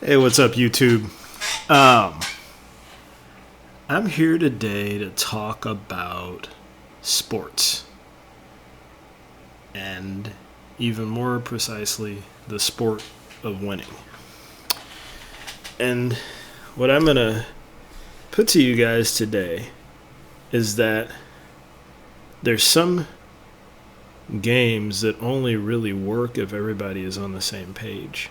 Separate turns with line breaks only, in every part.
Hey, what's up, YouTube? Um, I'm here today to talk about sports, and even more precisely, the sport of winning. And what I'm going to put to you guys today is that there's some games that only really work if everybody is on the same page.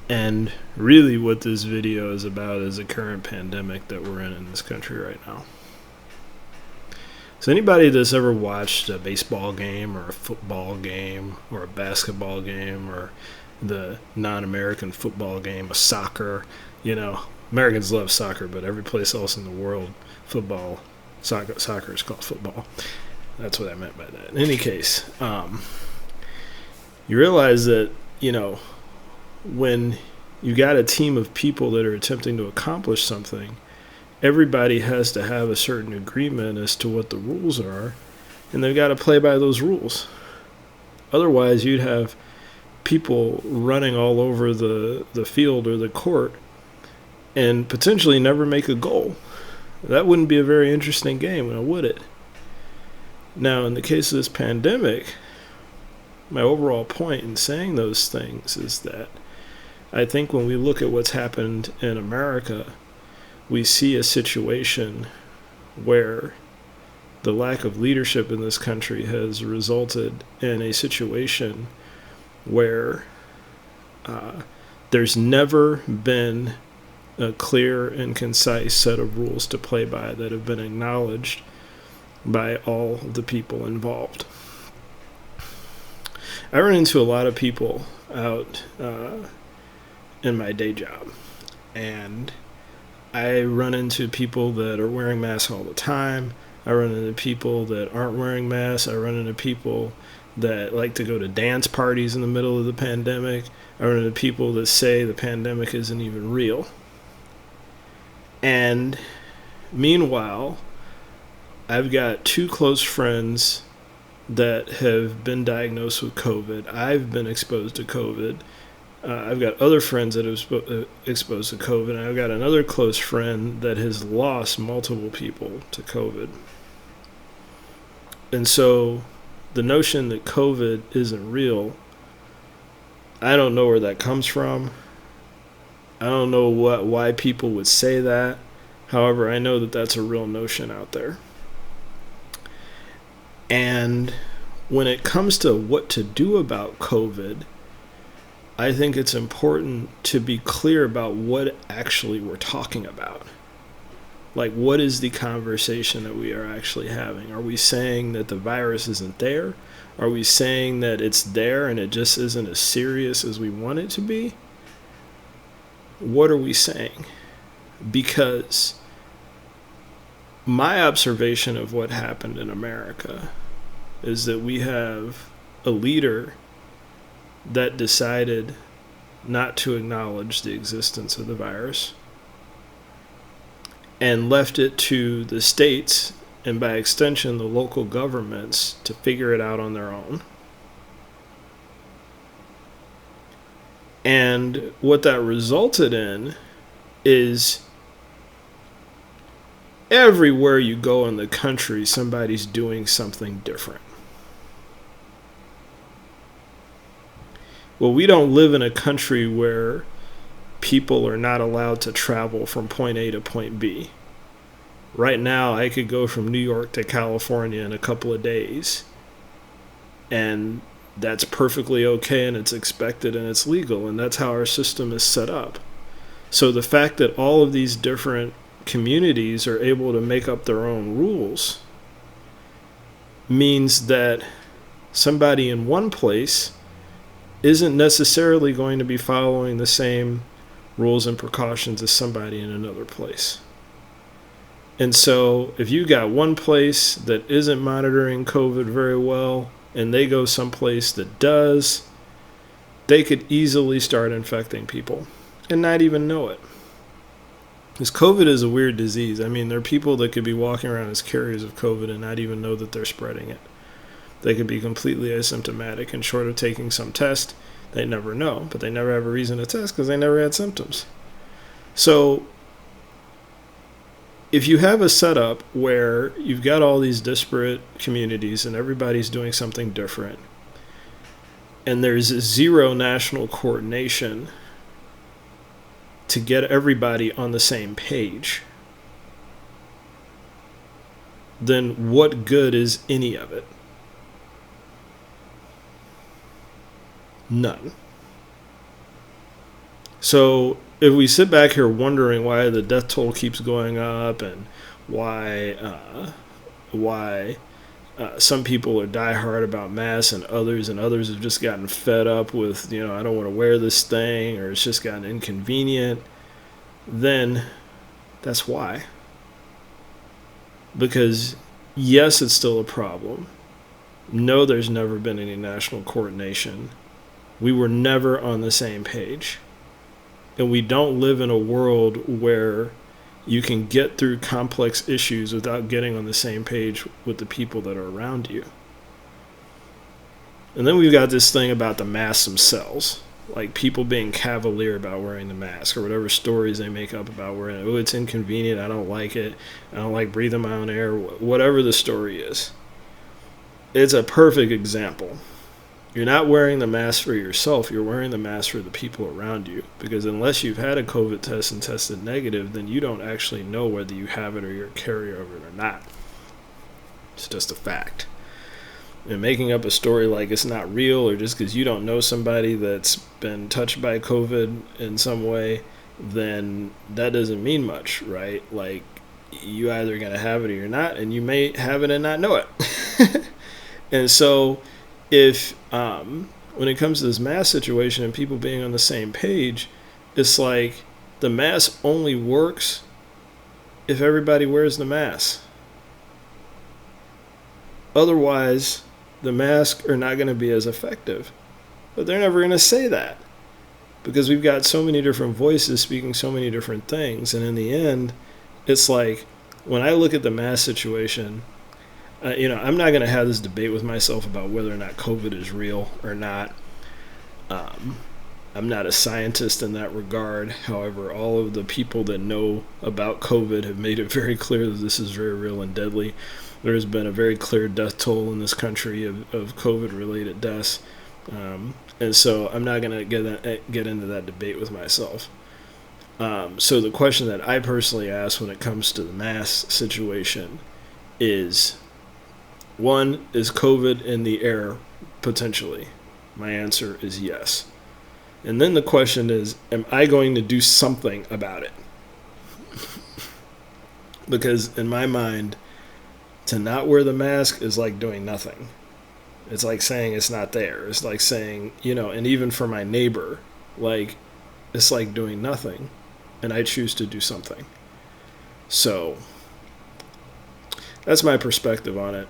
And really what this video is about is the current pandemic that we're in this country right now. So anybody that's ever watched a baseball game or a football game or a basketball game or the non-American football game, a soccer, Americans love soccer, but every place else in the world, soccer is called football. That's what I meant by that. In any case, you realize that, when you got a team of people that are attempting to accomplish something, everybody has to have a certain agreement as to what the rules are, and they've got to play by those rules. Otherwise, you'd have people running all over the field or the court and potentially never make a goal. That wouldn't be a very interesting game, now would it? Now, in the case of this pandemic, my overall point in saying those things is that I think when we look at what's happened in America, we see a situation where the lack of leadership in this country has resulted in a situation where there's never been a clear and concise set of rules to play by that have been acknowledged by all the people involved. I run into a lot of people out in my day job, and I run into people that are wearing masks all the time. I run into people that aren't wearing masks. I run into people that like to go to dance parties in the middle of the pandemic. I run into people that say the pandemic isn't even real. And meanwhile, I've got two close friends that have been diagnosed with COVID. I've been exposed to COVID. I've got other friends that have exposed to COVID, and I've got another close friend that has lost multiple people to COVID. And so the notion that COVID isn't real, I don't know where that comes from. I don't know why people would say that. However, I know that that's a real notion out there. And when it comes to what to do about COVID, I think it's important to be clear about what actually we're talking about. Like, what is the conversation that we are actually having? Are we saying that the virus isn't there? Are we saying that it's there and it just isn't as serious as we want it to be? What are we saying? Because my observation of what happened in America is that we have a leader that decided not to acknowledge the existence of the virus and left it to the states and by extension the local governments to figure it out on their own. And what that resulted in is everywhere you go in the country, somebody's doing something different. Well, we don't live in a country where people are not allowed to travel from point A to point B. Right now, I could go from New York to California in a couple of days, and that's perfectly okay, and it's expected, and it's legal, and that's how our system is set up. So the fact that all of these different communities are able to make up their own rules means that somebody in one place isn't necessarily going to be following the same rules and precautions as somebody in another place. And so if you got one place that isn't monitoring COVID very well and they go someplace that does, they could easily start infecting people and not even know it. Because COVID is a weird disease. I mean, there are people that could be walking around as carriers of COVID and not even know that they're spreading it. They could be completely asymptomatic, and short of taking some test, They never know, but they never have a reason to test because they never had symptoms. So if you have a setup where you've got all these disparate communities and everybody's doing something different, and there's zero national coordination to get everybody on the same page, then what good is any of it? None. So if we sit back here wondering why the death toll keeps going up and why some people are diehard about masks and others have just gotten fed up with, I don't want to wear this thing, or it's just gotten inconvenient, then that's why. Because yes, it's still a problem. No, there's never been any national coordination. We were never on the same page. And we don't live in a world where you can get through complex issues without getting on the same page with the people that are around you. And then we've got this thing about the masks themselves, like people being cavalier about wearing the mask, or whatever stories they make up about wearing it. Oh, it's inconvenient, I don't like it, I don't like breathing my own air, whatever the story is. It's a perfect example. You're not wearing the mask for yourself, you're wearing the mask for the people around you. Because unless you've had a COVID test and tested negative, then you don't actually know whether you have it or you're a carrier of it or not. It's just a fact. And making up a story like it's not real, or just because you don't know somebody that's been touched by COVID in some way, then that doesn't mean much, right? Like, you either going to have it or you're not, and you may have it and not know it. And so if when it comes to this mask situation and people being on the same page, it's like the mask only works if everybody wears the mask. Otherwise, the masks are not going to be as effective. But they're never going to say that, because we've got so many different voices speaking so many different things. And in the end, it's like, when I look at the mask situation, I'm not going to have this debate with myself about whether or not COVID is real or not. I'm not a scientist in that regard. However, all of the people that know about COVID have made it very clear that this is very real and deadly. There has been a very clear death toll in this country of COVID-related deaths. And so I'm not going to get into that debate with myself. So the question that I personally ask when it comes to the mask situation is, one, is COVID in the air potentially? My answer is yes. And then the question is, am I going to do something about it? Because in my mind, to not wear the mask is like doing nothing. It's like saying it's not there. It's like saying, and even for my neighbor, like, it's like doing nothing, and I choose to do something. So that's my perspective on it.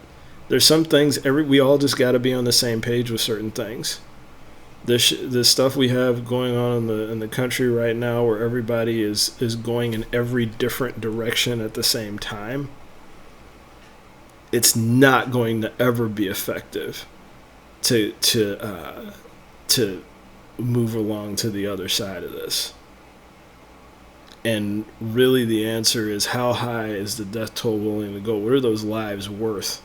There's some things, we all just got to be on the same page with certain things. This stuff we have going on in the country right now, where everybody is going in every different direction at the same time, it's not going to ever be effective to move along to the other side of this. And really the answer is, how high is the death toll willing to go? What are those lives worth?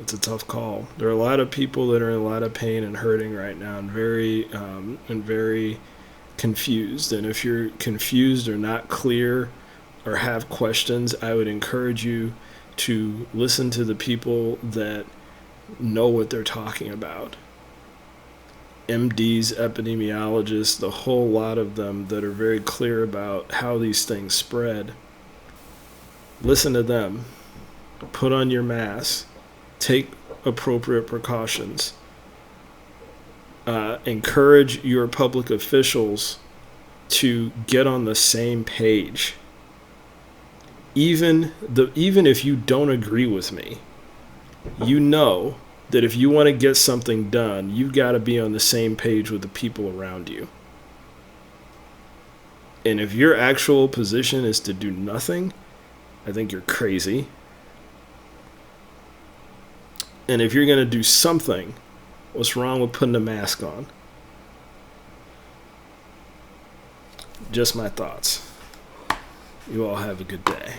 It's a tough call. There are a lot of people that are in a lot of pain and hurting right now, and very confused. And if you're confused or not clear or have questions, I would encourage you to listen to the people that know what they're talking about. MDs, epidemiologists, the whole lot of them that are very clear about how these things spread. Listen to them. Put on your mask. Take appropriate precautions. Encourage your public officials to get on the same page. Even if you don't agree with me, you know that if you want to get something done, you've got to be on the same page with the people around you. And if your actual position is to do nothing, I think you're crazy. And if you're going to do something, what's wrong with putting a mask on? Just my thoughts. You all have a good day.